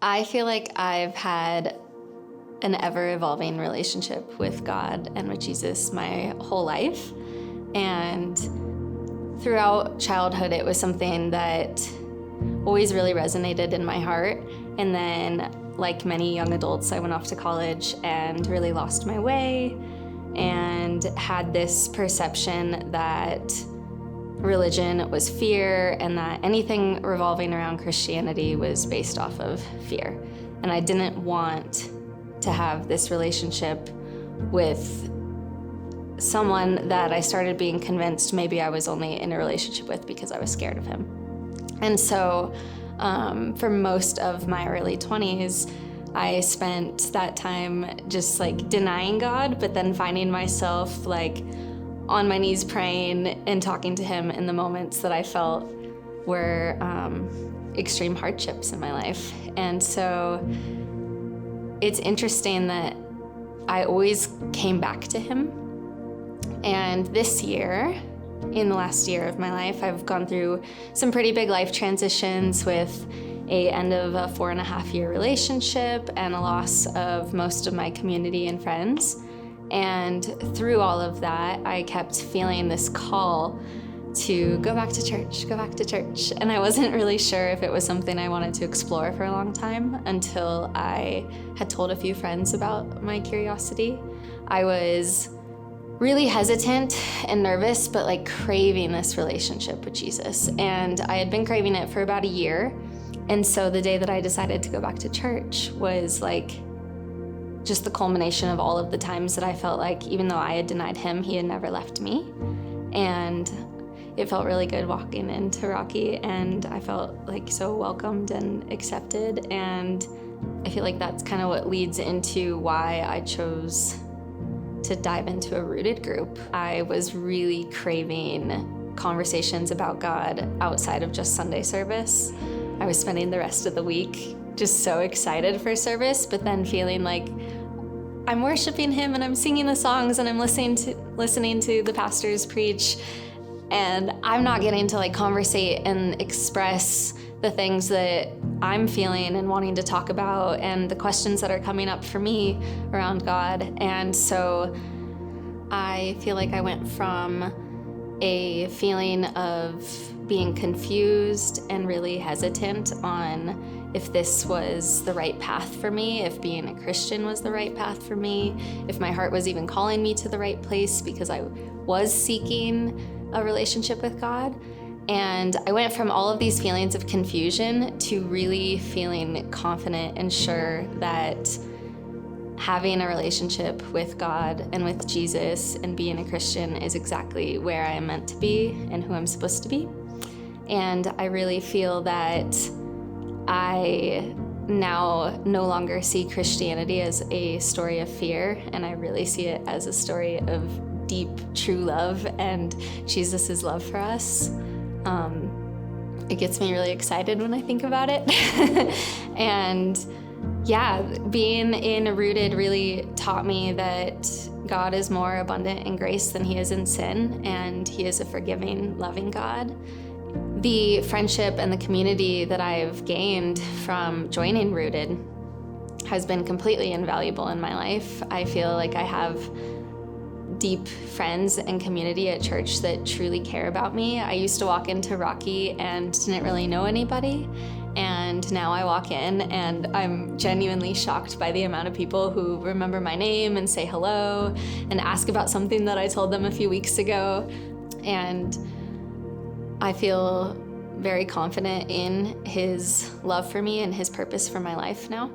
I feel like I've had an ever-evolving relationship with God and with Jesus my whole life. And throughout childhood, it was something that always really resonated in my heart. And then, like many young adults, I went off to college and really lost my way and had this perception that religion was fear and that anything revolving around Christianity was based off of fear. And I didn't want to have this relationship with someone that I started being convinced maybe I was only in a relationship with because I was scared of him. And so for most of my early 20s, I spent that time just like denying God, but then finding myself like on my knees praying and talking to him in the moments that I felt were extreme hardships in my life. And so it's interesting that I always came back to him. And this year, in the last year of my life, I've gone through some pretty big life transitions with an end of a 4.5-year relationship and a loss of most of my community and friends. And through all of that, I kept feeling this call to go back to church, go back to church. And I wasn't really sure if it was something I wanted to explore for a long time until I had told a few friends about my curiosity. I was really hesitant and nervous, but like craving this relationship with Jesus. And I had been craving it for about a year. And so the day that I decided to go back to church was like just the culmination of all of the times that I felt like even though I had denied him, he had never left me. And it felt really good walking into Rocky, and I felt like so welcomed and accepted. And I feel like that's kind of what leads into why I chose to dive into a rooted group. I was really craving conversations about God outside of just Sunday service. I was spending the rest of the week just so excited for service, but then feeling like I'm worshiping him and I'm singing the songs and I'm listening to the pastors preach, and I'm not getting to like conversate and express the things that I'm feeling and wanting to talk about and the questions that are coming up for me around God. And so I feel like I went from a feeling of being confused and really hesitant on if this was the right path for me, if being a Christian was the right path for me, if my heart was even calling me to the right place, because I was seeking a relationship with God. And I went from all of these feelings of confusion to really feeling confident and sure that having a relationship with God and with Jesus and being a Christian is exactly where I am meant to be and who I'm supposed to be. And I really feel that I now no longer see Christianity as a story of fear, and I really see it as a story of deep, true love and Jesus' love for us. It gets me really excited when I think about it. And yeah, being in Rooted really taught me that God is more abundant in grace than he is in sin, and he is a forgiving, loving God. The friendship and the community that I've gained from joining Rooted has been completely invaluable in my life. I feel like I have deep friends and community at church that truly care about me. I used to walk into Rocky and didn't really know anybody, and now I walk in and I'm genuinely shocked by the amount of people who remember my name and say hello and ask about something that I told them a few weeks ago. And I feel very confident in his love for me and his purpose for my life now.